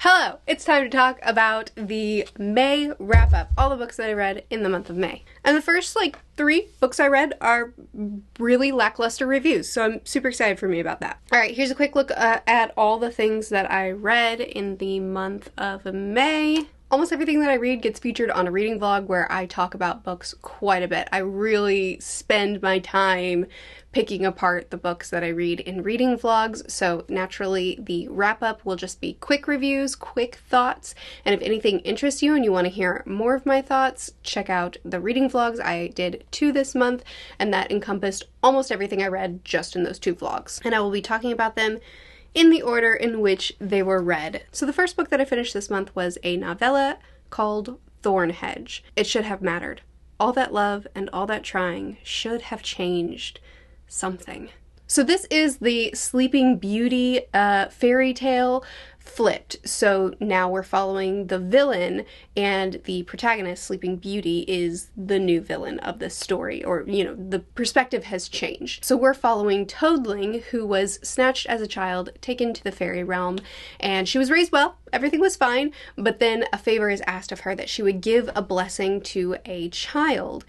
Hello! It's time to talk about the May wrap-up, all the books that I read in the month of May. And the first, 3 books I read are really lackluster reviews, so I'm super excited for me about that. Alright, here's a quick look at all the things that I read in the month of May. Almost everything that I read gets featured on a reading vlog where I talk about books quite a bit. I really spend my time picking apart the books that I read in reading vlogs, so naturally the wrap-up will just be quick reviews, quick thoughts, and if anything interests you and you want to hear more of my thoughts, check out the reading vlogs. I did 2 this month, and that encompassed almost everything I read just in those 2 vlogs. And I will be talking about them in the order in which they were read. So the first book that I finished this month was a novella called Thornhedge. It should have mattered. All that love and all that trying should have changed something. So this is the Sleeping Beauty fairy tale flipped. So now we're following the villain, and the protagonist, Sleeping Beauty, is the new villain of this story, or, the perspective has changed. So we're following Toadling, who was snatched as a child, taken to the fairy realm, and she was raised well, everything was fine, but then a favor is asked of her that she would give a blessing to a child,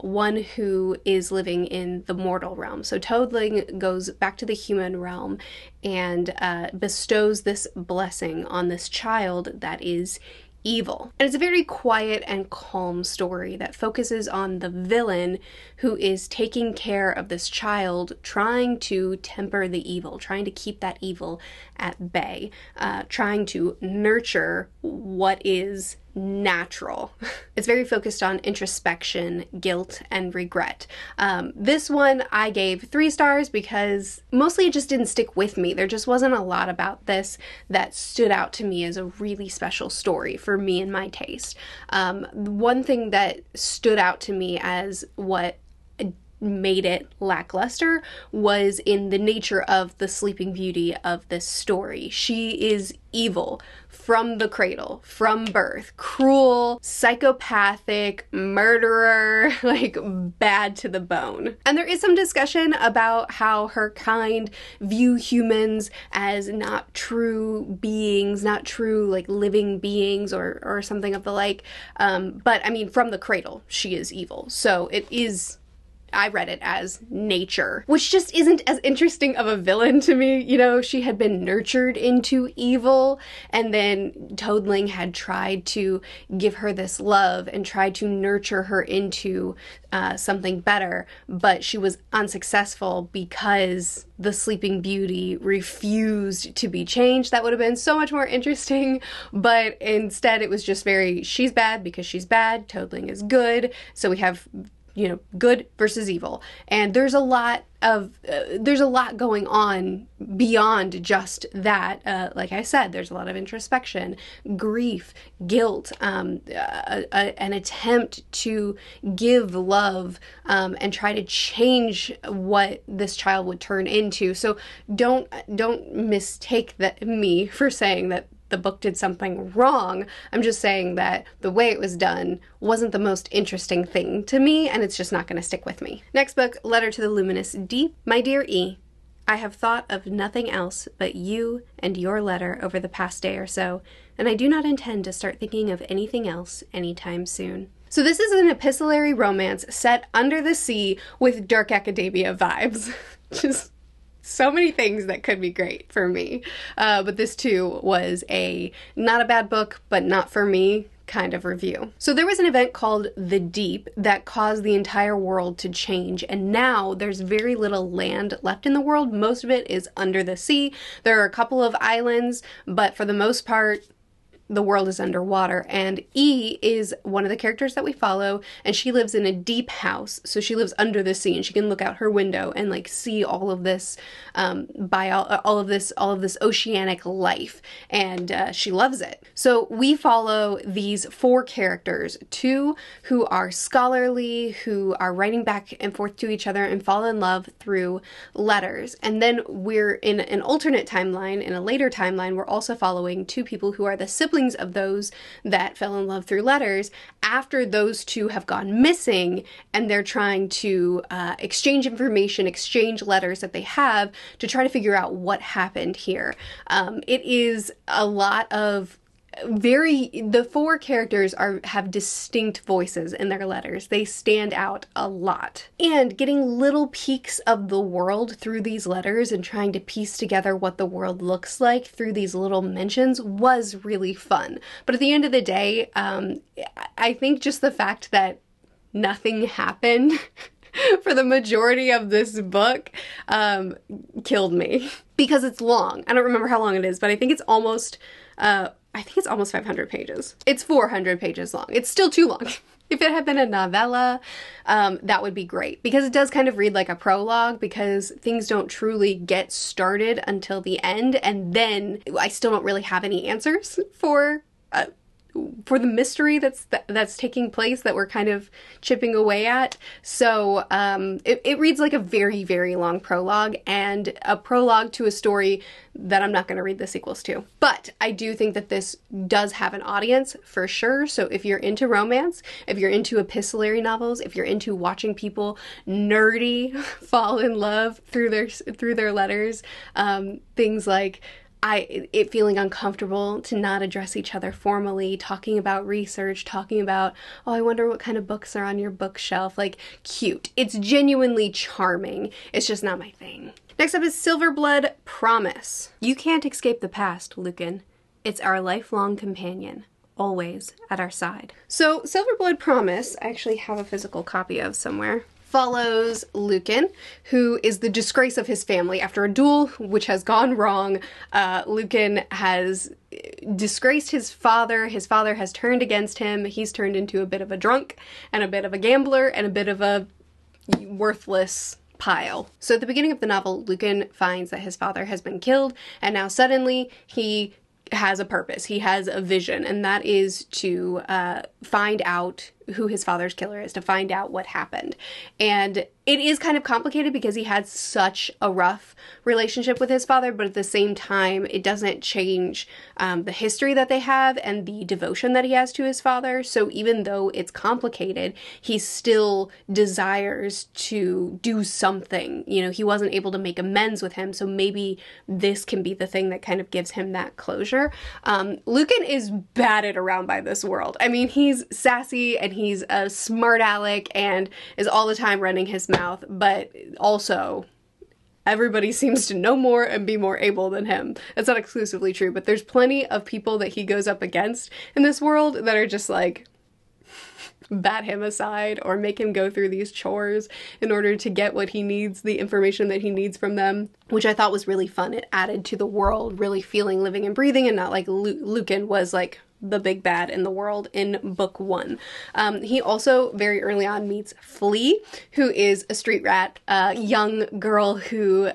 one who is living in the mortal realm. So Toadling goes back to the human realm and bestows this blessing on this child that is evil. And it's a very quiet and calm story that focuses on the villain who is taking care of this child, trying to temper the evil, trying to keep that evil at bay, trying to nurture what is natural. It's very focused on introspection, guilt, and regret. This one I gave 3 stars because mostly it just didn't stick with me. There just wasn't a lot about this that stood out to me as a really special story for me and my taste. One thing that stood out to me as what made it lackluster was in the nature of the Sleeping Beauty of this story. She is evil from the cradle, from birth, cruel, psychopathic, murderer, bad to the bone. And there is some discussion about how her kind view humans as not true beings, not true living beings or something of the like. But I mean, from the cradle, she is evil. So it is, I read it as nature, which just isn't as interesting of a villain to me. She had been nurtured into evil, and then Toadling had tried to give her this love and tried to nurture her into something better, but she was unsuccessful because the Sleeping Beauty refused to be changed. That would have been so much more interesting, but instead it was just she's bad because she's bad, Toadling is good, so we have good versus evil. And there's a lot going on beyond just that. Like I said, there's a lot of introspection, grief, guilt, an attempt to give love, and try to change what this child would turn into. So don't mistake me for saying that the book did something wrong. I'm just saying that the way it was done wasn't the most interesting thing to me, and it's just not going to stick with me. Next book, Letter to the Luminous Deep. My dear E, I have thought of nothing else but you and your letter over the past day or so, and I do not intend to start thinking of anything else anytime soon. So this is an epistolary romance set under the sea with Dark Academia vibes. Just so many things that could be great for me. But this too was not a bad book, but not for me kind of review. So there was an event called The Deep that caused the entire world to change, and now there's very little land left in the world. Most of it is under the sea. There are a couple of islands, but for the most part, the world is underwater, and E is one of the characters that we follow, and she lives in a deep house, so she lives under the sea, and she can look out her window and see all of this all of this oceanic life, and she loves it. So we follow these 4 characters, 2 who are scholarly, who are writing back and forth to each other and fall in love through letters, and then we're in an alternate timeline, in a later timeline, we're also following 2 people who are the siblings siblings of those that fell in love through letters after those two have gone missing, and they're trying to exchange information, exchange letters that they have to try to figure out what happened here. It is a lot of the four characters have distinct voices in their letters. They stand out a lot. And getting little peeks of the world through these letters and trying to piece together what the world looks like through these little mentions was really fun. But at the end of the day, I think just the fact that nothing happened for the majority of this book killed me. Because it's long. I don't remember how long it is, but I think it's almost 500 pages. It's 400 pages long. It's still too long. If it had been a novella, that would be great, because it does kind of read like a prologue, because things don't truly get started until the end, and then I still don't really have any answers for the mystery that's taking place that we're kind of chipping away at. So it reads like a very, very long prologue, and a prologue to a story that I'm not going to read the sequels to. But I do think that this does have an audience for sure. So if you're into romance, if you're into epistolary novels, if you're into watching people nerdy fall in love through their letters, things like it feeling uncomfortable to not address each other formally, talking about research, talking about, oh, I wonder what kind of books are on your bookshelf, like cute. It's genuinely charming. It's just not my thing. Next up is Silverblood Promise. You can't escape the past, Lucan. It's our lifelong companion, always at our side. So Silverblood Promise, I actually have a physical copy of somewhere, follows Lucan, who is the disgrace of his family. After a duel which has gone wrong, Lucan has disgraced his father. His father has turned against him. He's turned into a bit of a drunk and a bit of a gambler and a bit of a worthless pile. So at the beginning of the novel, Lucan finds that his father has been killed, and now suddenly he has a purpose. He has a vision, and that is to find out who his father's killer is, to find out what happened. And it is kind of complicated because he had such a rough relationship with his father, but at the same time, it doesn't change the history that they have and the devotion that he has to his father. So even though it's complicated, he still desires to do something. You know, he wasn't able to make amends with him, so maybe this can be the thing that kind of gives him that closure. Lucan is batted around by this world. I mean, he's sassy and he's a smart aleck and is all the time running his mouth, but also everybody seems to know more and be more able than him. That's not exclusively true, but there's plenty of people that he goes up against in this world that are just like, bat him aside or make him go through these chores in order to get what he needs, the information that he needs from them, which I thought was really fun. It added to the world really feeling living and breathing, and not like Lucan was like the big bad in the world in book one. He also very early on meets Flea, who is a street rat, a young girl who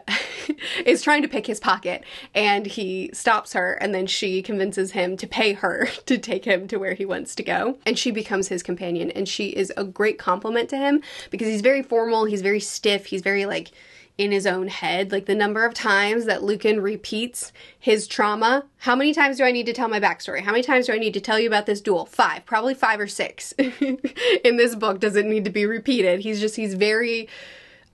is trying to pick his pocket, and he stops her, and then she convinces him to pay her to take him to where he wants to go, and she becomes his companion, and she is a great compliment to him because he's very formal, he's very stiff, he's very like in his own head. Like the number of times that Lucan repeats his trauma. How many times do I need to tell my backstory? How many times do I need to tell you about this duel? 5, probably 5 or 6 in this book. Does it need to be repeated? He's very,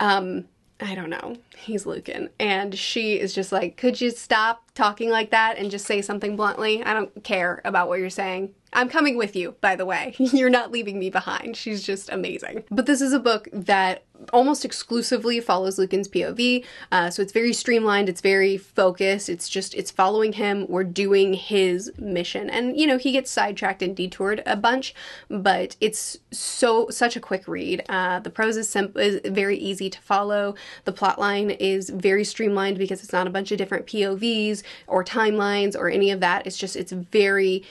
I don't know. He's Lucan. And she is just like, could you stop talking like that and just say something bluntly? I don't care about what you're saying. I'm coming with you, by the way. You're not leaving me behind. She's just amazing. But this is a book that almost exclusively follows Lucan's POV, so it's very streamlined, it's very focused, it's following him, we're doing his mission. And, you know, he gets sidetracked and detoured a bunch, but it's such a quick read. The prose is very easy to follow. The plotline is very streamlined because it's not a bunch of different POVs or timelines or any of that. It's very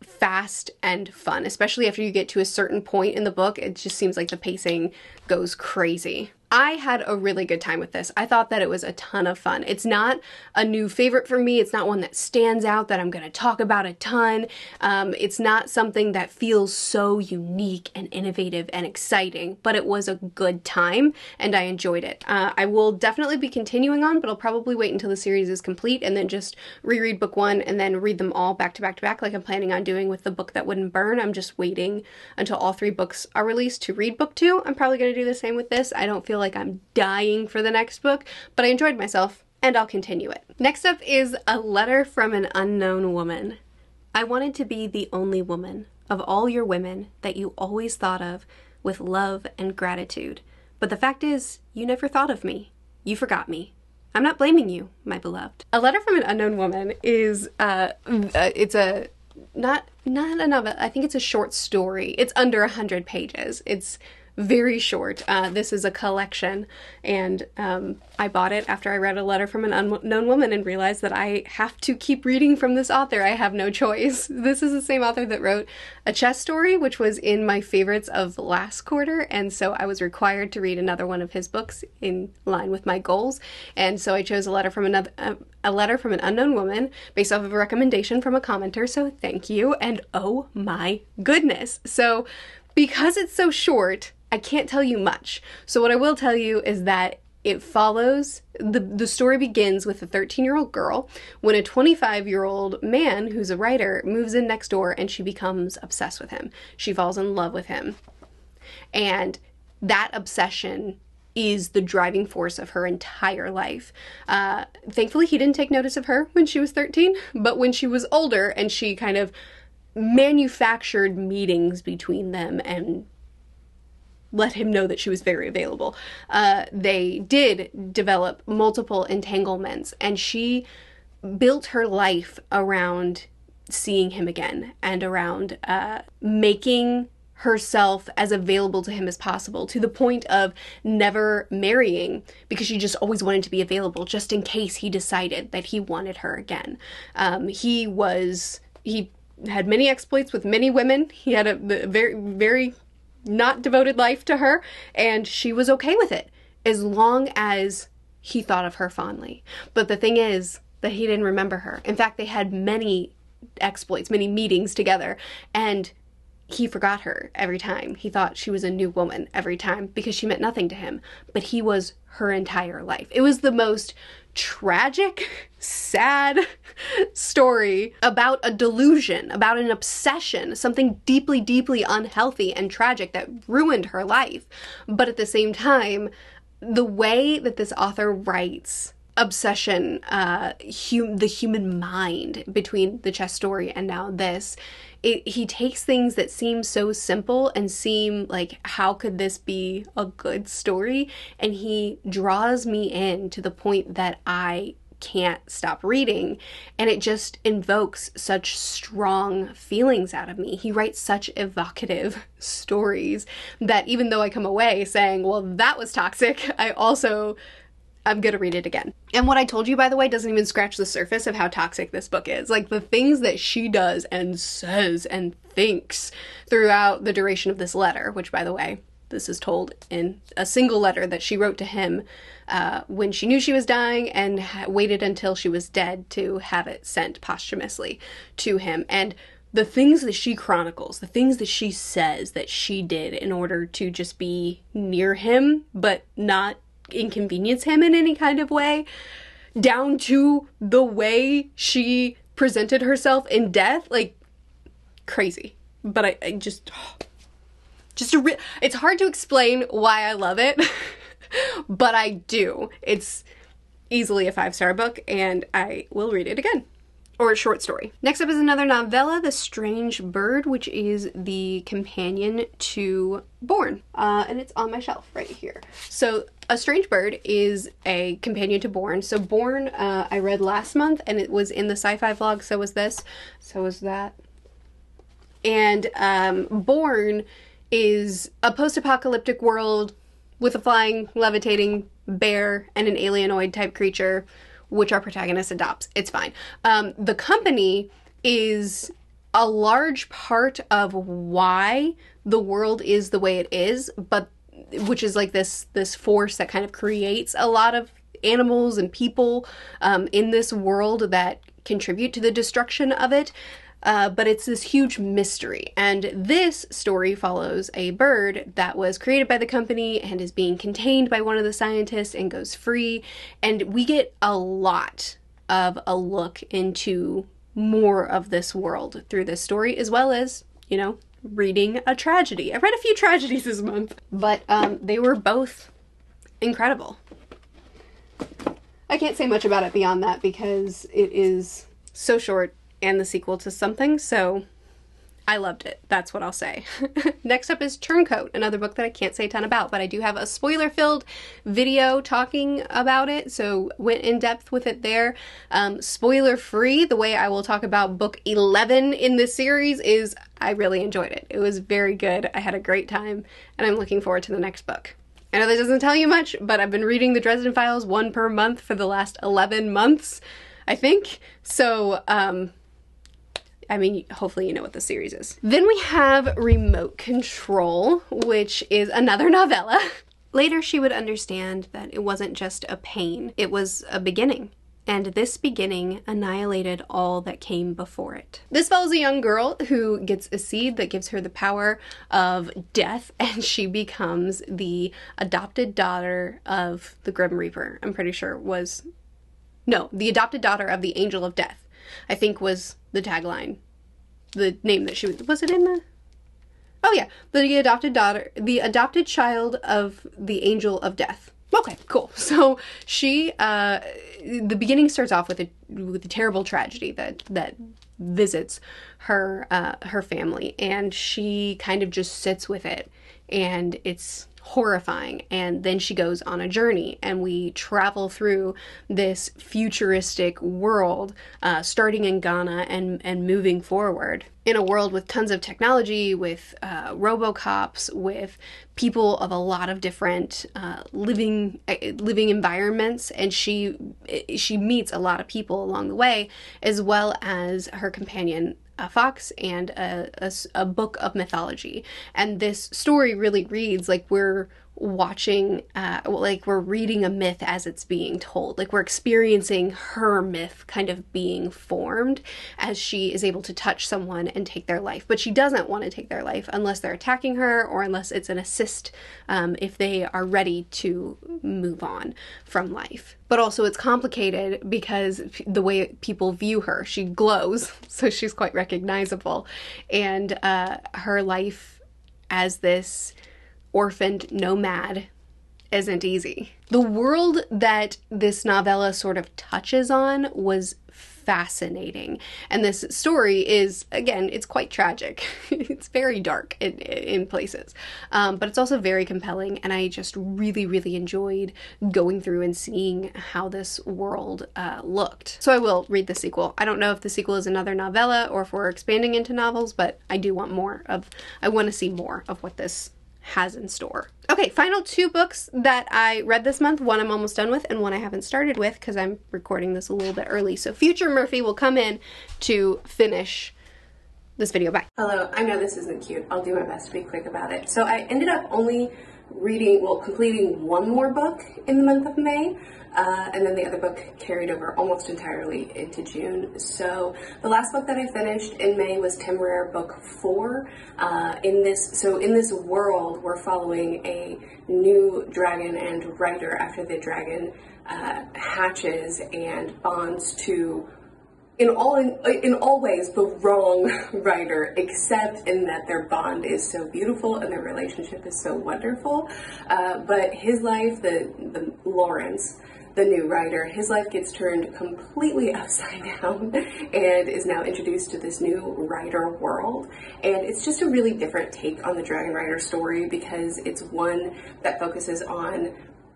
fast and fun, especially after you get to a certain point in the book. It just seems like the pacing goes crazy. I had a really good time with this. I thought that it was a ton of fun. It's not a new favorite for me. It's not one that stands out that I'm going to talk about a ton. It's not something that feels so unique and innovative and exciting, but it was a good time and I enjoyed it. I will definitely be continuing on, but I'll probably wait until the series is complete and then just reread book one and then read them all back to back to back like I'm planning on doing with The Book That Wouldn't Burn. I'm just waiting until all 3 books are released to read book 2. I'm probably going to do the same with this. I don't feel like I'm dying for the next book, but I enjoyed myself and I'll continue it. Next up is A Letter from an Unknown Woman. I wanted to be the only woman of all your women that you always thought of with love and gratitude. But the fact is, you never thought of me. You forgot me. I'm not blaming you, my beloved. A Letter from an Unknown Woman is, it's a, not a novel, I think it's a short story. It's under 100 pages. It's very short. This is a collection, and I bought it after I read A Letter from an Unknown Woman and realized that I have to keep reading from this author. I have no choice. This is the same author that wrote A Chess Story, which was in my favorites of last quarter, and so I was required to read another one of his books in line with my goals, and so I chose A Letter from an Unknown Woman based off of a recommendation from a commenter, so thank you, and oh my goodness. So because it's so short, I can't tell you much. So what I will tell you is that it follows, the story begins with a 13-year-old girl when a 25-year-old man who's a writer moves in next door and she becomes obsessed with him. She falls in love with him. And that obsession is the driving force of her entire life. Thankfully, he didn't take notice of her when she was 13, but when she was older and she kind of manufactured meetings between them and let him know that she was very available. They did develop multiple entanglements, and she built her life around seeing him again and around making herself as available to him as possible, to the point of never marrying because she just always wanted to be available just in case he decided that he wanted her again. He had many exploits with many women. He had a very, very not devoted life to her, and she was okay with it as long as he thought of her fondly. But the thing is that he didn't remember her. In fact, they had many exploits, many meetings together, and he forgot her every time. He thought she was a new woman every time because she meant nothing to him, but he was her entire life. It was the most tragic, sad story about a delusion, about an obsession, something deeply, deeply unhealthy and tragic that ruined her life. But at the same time, the way that this author writes obsession, the human mind between The Chess Story and now this, he takes things that seem so simple and seem like, how could this be a good story? And he draws me in to the point that I can't stop reading, and it just invokes such strong feelings out of me. He writes such evocative stories that even though I come away saying, well, that was toxic, I'm gonna read it again. And what I told you, by the way, doesn't even scratch the surface of how toxic this book is. Like, the things that she does and says and thinks throughout the duration of this letter, which, by the way, this is told in a single letter that she wrote to him when she knew she was dying and waited until she was dead to have it sent posthumously to him. And the things that she chronicles, the things that she says that she did in order to just be near him, but not inconvenience him in any kind of way, down to the way she presented herself in death, like, crazy. But I just it's hard to explain why I love it, but I do. It's easily a 5-star book, and I will read it again. Or a short story. Next up is another novella, The Strange Bird, which is the companion to Born. And it's on my shelf right here. So A Strange Bird is a companion to Born. So Born, I read last month, and it was in the sci-fi vlog, so was this, so was that. And Born is a post-apocalyptic world with a flying, levitating bear and an alienoid type creature, which our protagonist adopts. It's fine. The company is a large part of why the world is the way it is, but which is like this force that kind of creates a lot of animals and people in this world that contribute to the destruction of it. But it's this huge mystery. And this story follows a bird that was created by the company and is being contained by one of the scientists and goes free. And we get a lot of a look into more of this world through this story, as well as, you know, reading a tragedy. I read a few tragedies this month, but they were both incredible. I can't say much about it beyond that because it is so short and the sequel to something, so I loved it. That's what I'll say. Next up is Turncoat, another book that I can't say a ton about, but I do have a spoiler-filled video talking about it, so went in depth with it there. Spoiler-free, the way I will talk about book 11 in this series is I really enjoyed it. It was very good. I had a great time, and I'm looking forward to the next book. I know that doesn't tell you much, but I've been reading the Dresden Files one per month for the last 11 months, I think. So, I mean, hopefully you know what the series is. Then we have Remote Control, which is another novella. Later she would understand that it wasn't just a pain, it was a beginning. And this beginning annihilated all that came before it. This follows a young girl who gets a seed that gives her the power of death, and she becomes the adopted daughter of the Grim Reaper. I'm pretty sure the adopted daughter of the Angel of Death, I think was the tagline. The name that she was it in the? Oh yeah, the adopted child of the Angel of Death. Okay, cool. So she, the beginning starts off with a terrible tragedy that visits her family, and she kind of just sits with it, and it's horrifying. And then she goes on a journey, and we travel through this futuristic world, starting in Ghana and moving forward in a world with tons of technology, with RoboCops, with people of a lot of different living environments, and she meets a lot of people along the way, as well as her companion, a fox, and a book of mythology. And this story really reads like we're watching, like we're reading a myth as it's being told. Like we're experiencing her myth kind of being formed as she is able to touch someone and take their life. But she doesn't want to take their life unless they're attacking her, or unless it's an assist if they are ready to move on from life. But also it's complicated because the way people view her, she glows, so she's quite recognizable. And her life as this orphaned nomad isn't easy. The world that this novella sort of touches on was fascinating. And this story is, again, it's quite tragic. It's very dark in places. But it's also very compelling, and I just really, really enjoyed going through and seeing how this world looked. So I will read the sequel. I don't know if the sequel is another novella or if we're expanding into novels, but I do want I want to see more of what this has in store. Okay, final two books that I read this month. One I'm almost done with, and one I haven't started with because I'm recording this a little bit early. So Future Murphy will come in to finish this video. Bye. Hello, I know this isn't cute. I'll do my best to be quick about it. So I ended up only completing one more book in the month of May. And then the other book carried over almost entirely into June. So the last book that I finished in May was Temeraire book 4. In this world, we're following a new dragon and rider after the dragon hatches and bonds to, in all ways, the wrong writer, except in that their bond is so beautiful and their relationship is so wonderful. But his life, the Lawrence, the new writer, his life gets turned completely upside down and is now introduced to this new writer world. And it's just a really different take on the Dragon Rider story because it's one that focuses on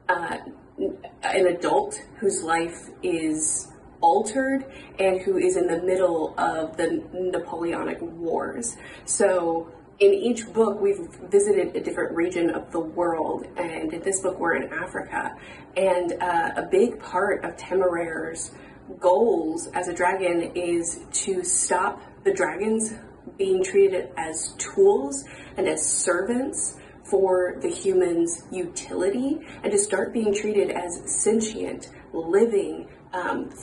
an adult whose life is altered and who is in the middle of the Napoleonic Wars. So in each book, we've visited a different region of the world, and in this book, we're in Africa. And a big part of Temeraire's goals as a dragon is to stop the dragons being treated as tools and as servants for the human's utility and to start being treated as sentient, living,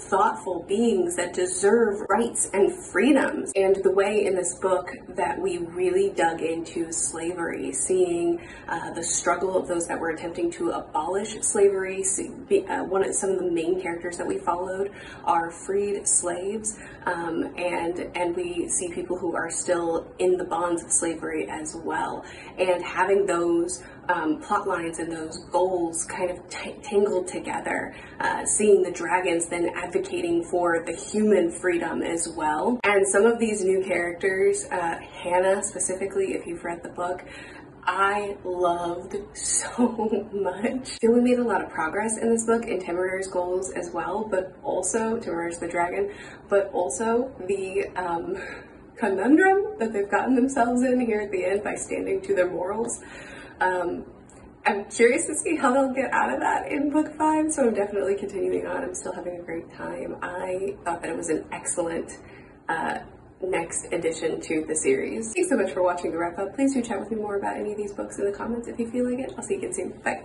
thoughtful beings that deserve rights and freedoms. And the way in this book that we really dug into slavery, seeing the struggle of those that were attempting to abolish slavery. Some of the main characters that we followed are freed slaves, and we see people who are still in the bonds of slavery as well. And having those plot lines and those goals kind of tangled together, seeing the dragons then advocating for the human freedom as well. And some of these new characters, Hannah specifically, if you've read the book, I loved so much. I feel we made a lot of progress in this book in Temerar's goals as well, but also Temerar's the dragon, but also the conundrum that they've gotten themselves in here at the end by standing to their morals. I'm curious to see how they'll get out of that in book 5, so I'm definitely continuing on. I'm still having a great time. I thought that it was an excellent next addition to the series. Thanks so much for watching the wrap up. Please do chat with me more about any of these books in the comments if you feel like it. I'll see you again soon. Bye.